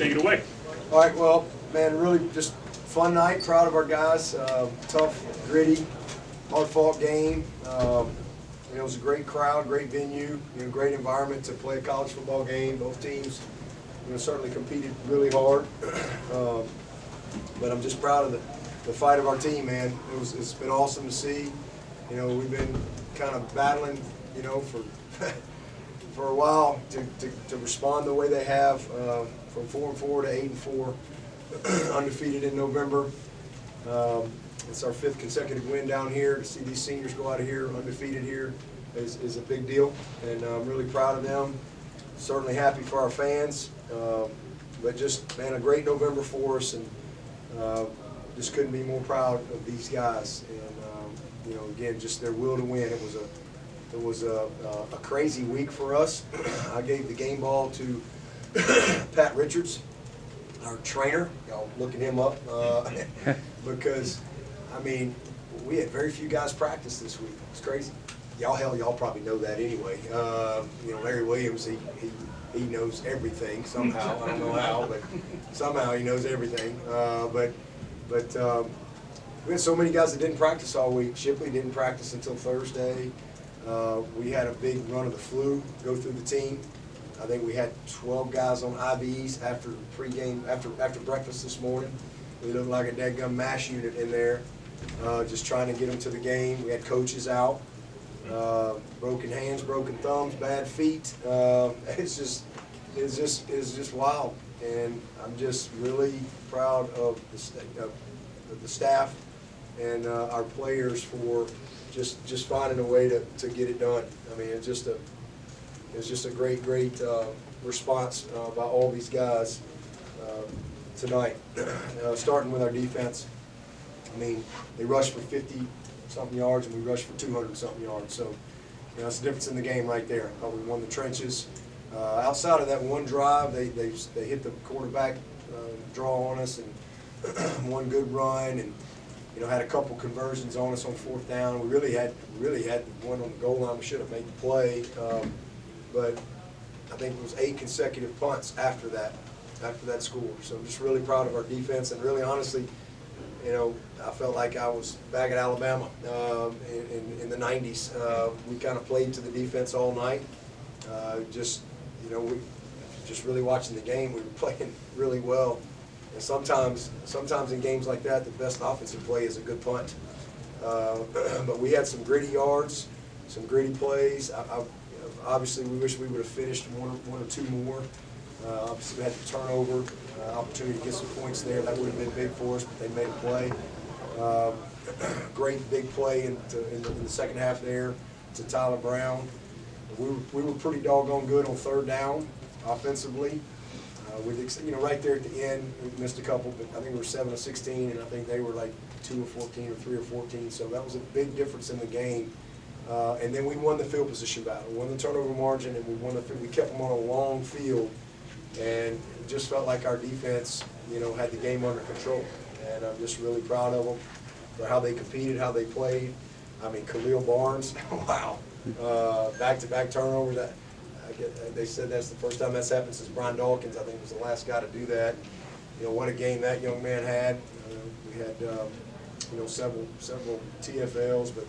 take it away. All right, well, man, really just fun night. Proud of our guys. Tough, gritty, hard-fought game. It was a great crowd, great venue, great environment to play a college football game. Both teams, certainly competed really hard. But I'm just proud of the fight of our team, man. It's been awesome to see. We've been kind of battling, for a while to respond the way they have, from 4-4 to 8-4, undefeated in November. It's our 5th consecutive win down here. To see these seniors go out of here undefeated here is a big deal, and I'm really proud of them. Certainly happy for our fans, but just, man, a great November for us, and just couldn't be more proud of these guys. And again, just their will to win. It was a crazy week for us. I gave the game ball to Pat Richards, our trainer. Y'all looking him up because, I mean, we had very few guys practice this week. It's crazy. Y'all probably know that anyway. Larry Williams, he knows everything somehow. I don't know how, but somehow he knows everything. But we had so many guys that didn't practice all week. Shipley didn't practice until Thursday. We had a big run of the flu go through the team. I think we had 12 guys on IVs after pregame, after breakfast this morning. We looked like a dadgum MASH unit in there, just trying to get them to the game. We had coaches out, broken hands, broken thumbs, bad feet. It's just wild, and I'm just really proud of the staff and our players for just finding a way to get it done. I mean, it's just a great response by all these guys tonight. Starting with our defense, I mean, they rushed for 50-something yards and we rushed for 200-something yards. So, that's the difference in the game right there. We won the trenches. Outside of that one drive, they hit the quarterback draw on us and one good run, and had a couple conversions on us on 4th down. We really had one on the goal line. We should have made the play, but I think it was 8 consecutive punts after that score. So I'm just really proud of our defense, and really honestly, I felt like I was back at Alabama in the 90s. We kind of played to the defense all night. Just really watching the game, we were playing really well. And sometimes in games like that, the best offensive play is a good punt. But we had some gritty yards, some gritty plays. Obviously, we wish we would have finished one or two more. Obviously, we had the turnover opportunity to get some points there. That would have been big for us, but they made a play. Great big play in the second half there to Tyler Brown. We were pretty doggone good on 3rd down offensively. Right there at the end, we missed a couple, but I think we were 7 of 16, and I think they were like 2 of 14 or 3 of 14. So that was a big difference in the game. And then we won the field position battle, we won the turnover margin, and we kept them on a long field, and it just felt like our defense, had the game under control. And I'm just really proud of them for how they competed, how they played. I mean, Khalil Barnes, wow, back-to-back turnovers. They said that's the first time that's happened since Brian Dawkins, I think, was the last guy to do that. What a game that young man had. We had several TFLs, but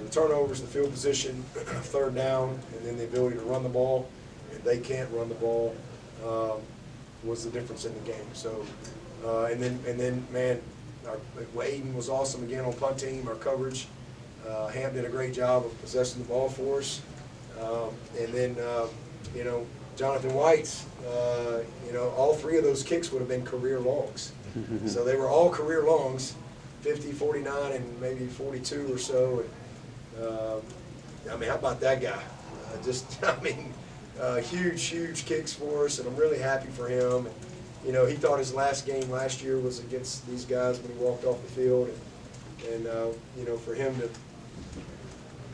the turnovers, the field position, 3rd down, and then the ability to run the ball, and they can't run the ball, was the difference in the game. So, and then man, Aiden was awesome again on punt team. Our coverage, Ham did a great job of possessing the ball for us. And then, Jonathan White's, all 3 of those kicks would have been career longs. So they were all career longs, 50, 49, and maybe 42 or so. And, I mean, how about that guy? Huge kicks for us, and I'm really happy for him. And, he thought his last game last year was against these guys when he walked off the field. And for him to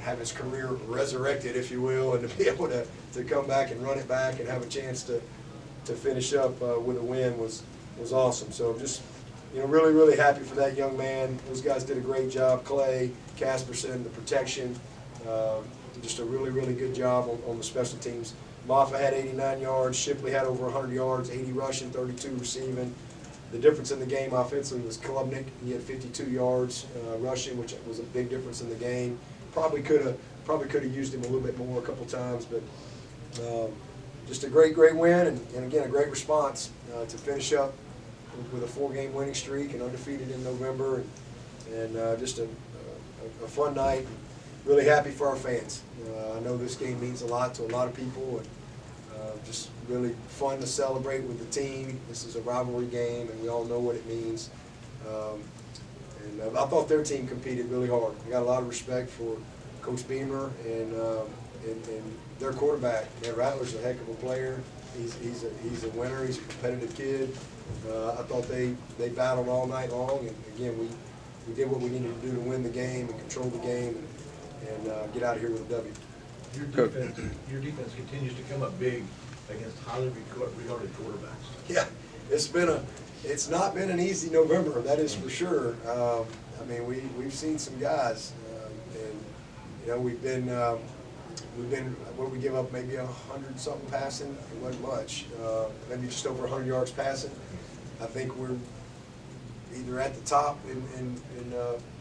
have his career resurrected, if you will, and to be able to come back and run it back and have a chance to finish up with a win was awesome. So just, really happy for that young man. Those guys did a great job. Clay, Casperson, the protection, just a really good job on the special teams. Moffa had 89 yards, Shipley had over 100 yards, 80 rushing, 32 receiving. The difference in the game offensively was Klubnik. He had 52 yards rushing, which was a big difference in the game. Probably could have used him a little bit more a couple times, but just a great win, and again a great response to finish up with a 4-game winning streak and undefeated in November, and just a fun night. Really happy for our fans. I know this game means a lot to a lot of people, and just really fun to celebrate with the team. This is a rivalry game, and we all know what it means. And I thought their team competed really hard. I got a lot of respect for Coach Beamer and their quarterback. Man, Rattler's a heck of a player. He's a winner. He's a competitive kid. I thought they battled all night long, and again we did what we needed to do to win the game and control the game and get out of here with a W. Your defense continues to come up big against highly regarded quarterbacks. Yeah, it's not been an easy November, that is for sure. I mean, we've seen some guys, and you know we've been what did we give up, maybe 100-something passing? It wasn't much, maybe just over 100 yards passing. I think we're either at the top in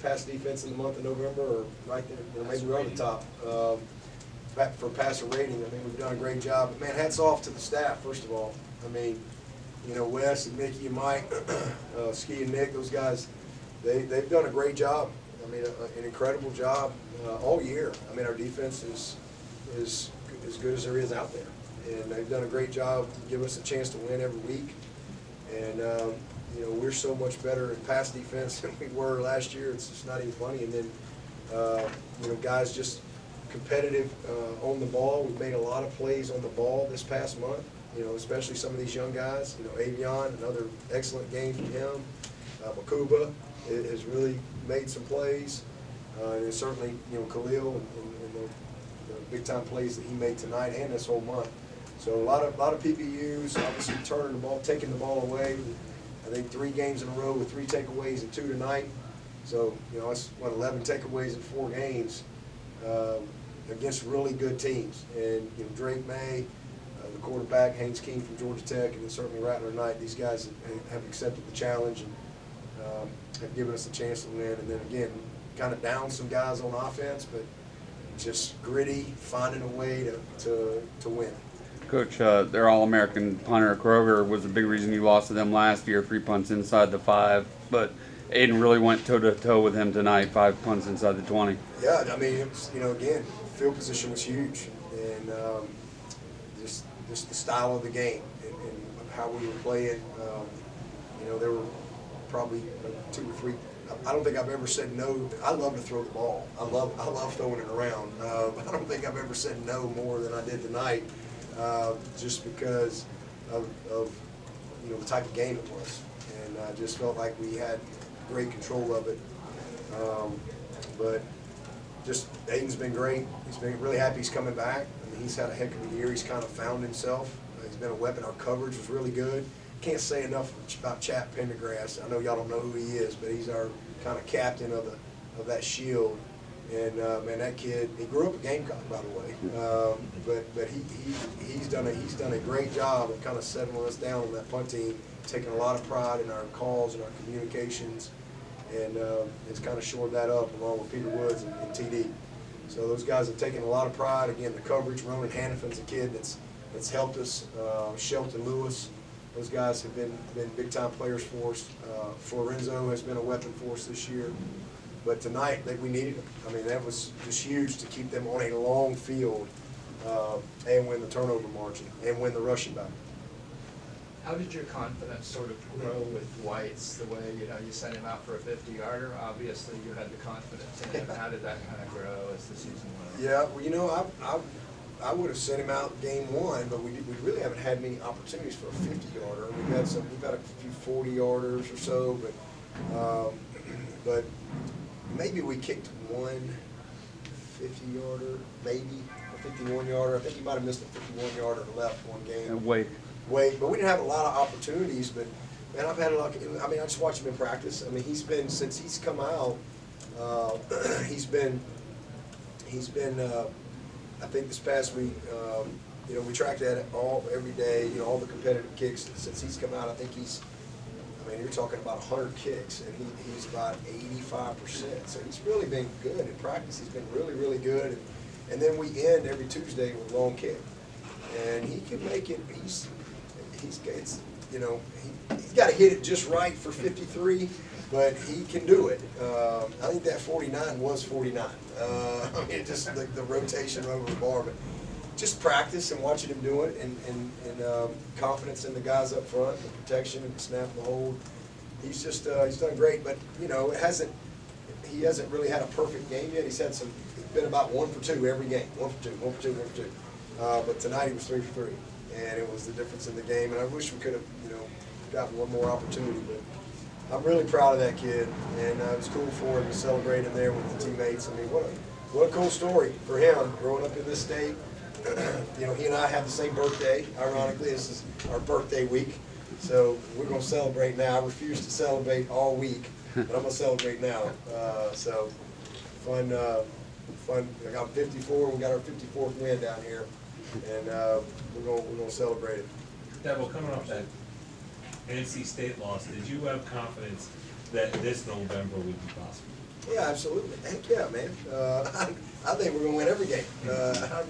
pass defense in the month of November, or right there, or maybe we're on the top. For passer rating, I mean, we've done a great job. But man, hats off to the staff, first of all. I mean, you know, Wes and Mickey and Mike, Ski and Nick, those guys, they've done a great job. I mean, an incredible job all year. I mean, our defense is as good as there is out there. And they've done a great job to give us a chance to win every week. And, you know, we're so much better in pass defense than we were last year. It's just not even funny. And then, you know, guys just competitive on the ball. We've made a lot of plays on the ball this past month, you know, especially some of these young guys. You know, Avion, another excellent game from him. Makuba has really made some plays. And certainly, you know, Khalil and the big-time plays that he made tonight and this whole month. So a lot of PPUs, obviously turning the ball, taking the ball away. I think 3 games in a row with 3 takeaways and 2 tonight. So, you know, that's, 11 takeaways in 4 games. Against really good teams, and you know Drake May, the quarterback, Haynes King from Georgia Tech, and then certainly Rattler Knight. These guys have accepted the challenge and have given us a chance to win. And then again, kind of down some guys on offense, but just gritty, finding a way to win. Coach, their All-American punter Kroger was a big reason you lost to them last year. 3 punts inside the 5, but Aiden really went toe-to-toe with him tonight. 5 punts inside the 20. Yeah, I mean, it was, you know, again, field position was huge, and just the style of the game and how we were playing. You know, there were probably 2 or 3. I don't think I've ever said no. I love to throw the ball. I love throwing it around. But I don't think I've ever said no more than I did tonight, just because of you know the type of game it was, and I just felt like we had great control of it. But just Aiden's been great. He's been really happy he's coming back. I mean, he's had a heck of a year. He's kind of found himself. He's been a weapon. Our coverage was really good. Can't say enough about Chap Pendergrass. I know y'all don't know who he is, but he's our kind of captain of that shield. And man, that kid, he grew up a Gamecock, by the way. But he's done a great job of kind of settling us down on that punt team, taking a lot of pride in our calls and our communications. And it's kind of shored that up along with Peter Woods and TD. So those guys have taken a lot of pride. Again, the coverage. Ronan Hannafin's a kid that's helped us. Shelton Lewis, those guys have been big-time players for us. Florenzo has been a weapon for us this year. But tonight, we needed them. I mean, that was just huge to keep them on a long field and win the turnover margin and win the rushing battle. How did your confidence sort of grow with White's, the way, you know, you sent him out for a 50-yarder? Obviously, you had the confidence in him. How did that kind of grow as the season went on? Yeah, well, you know, I would have sent him out game 1, but we really haven't had many opportunities for a 50-yarder. We've had a few 40-yarders or so, but maybe we kicked one 50-yarder, maybe a 51-yarder. I think he might have missed a 51-yarder and left one game. But we didn't have a lot of opportunities. But man, I've had a lot. I mean, I just watched him in practice. I mean, since he's come out, he's been. I think this past week you know, we track that every day, you know, all the competitive kicks. Since he's come out, I think I mean, you're talking about 100 kicks, and he's about 85%. So he's really been good in practice. He's been really, really good. And then we end every Tuesday with a long kick. And he can make it, he's got to hit it just right for 53, but he can do it. I think that 49 was 49. I mean, just the rotation over the bar, but just practice and watching him do it, and confidence in the guys up front, the protection and the snap and the hold. He's just he's done great, but you know, he hasn't really had a perfect game yet. He's been about 1 for 2 every game, 1 for 2, 1 for 2, 1 for 2. But tonight he was 3 for 3, and it was the difference in the game. And I wish we could have, you know, gotten one more opportunity, but I'm really proud of that kid, and it was cool for him to celebrate him there with the teammates. I mean, what a cool story for him growing up in this state. You know, he and I have the same birthday. Ironically, this is our birthday week, so we're going to celebrate now. I refuse to celebrate all week, but I'm going to celebrate now. So fun. I got 54. We got our 54th win down here, and we're going to celebrate it. Dabo, coming off that NC State loss, did you have confidence that this November would be possible? Yeah, absolutely. Heck yeah, man. I think we're going to win every game. I've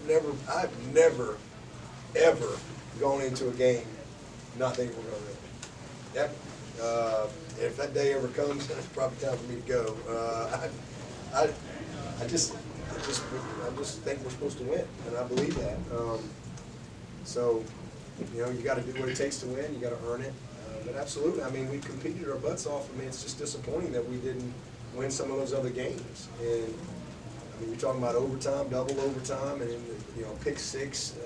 never, ever gone into a game not thinking we're going to win. Yep. If that day ever comes, it's probably time for me to go. I just think we're supposed to win, and I believe that. So, you know, you got to do what it takes to win. You got to earn it. But absolutely, I mean, we competed our butts off. I mean, it's just disappointing that we didn't win some of those other games. And I mean, you're talking about overtime, double overtime, and you know, pick 6.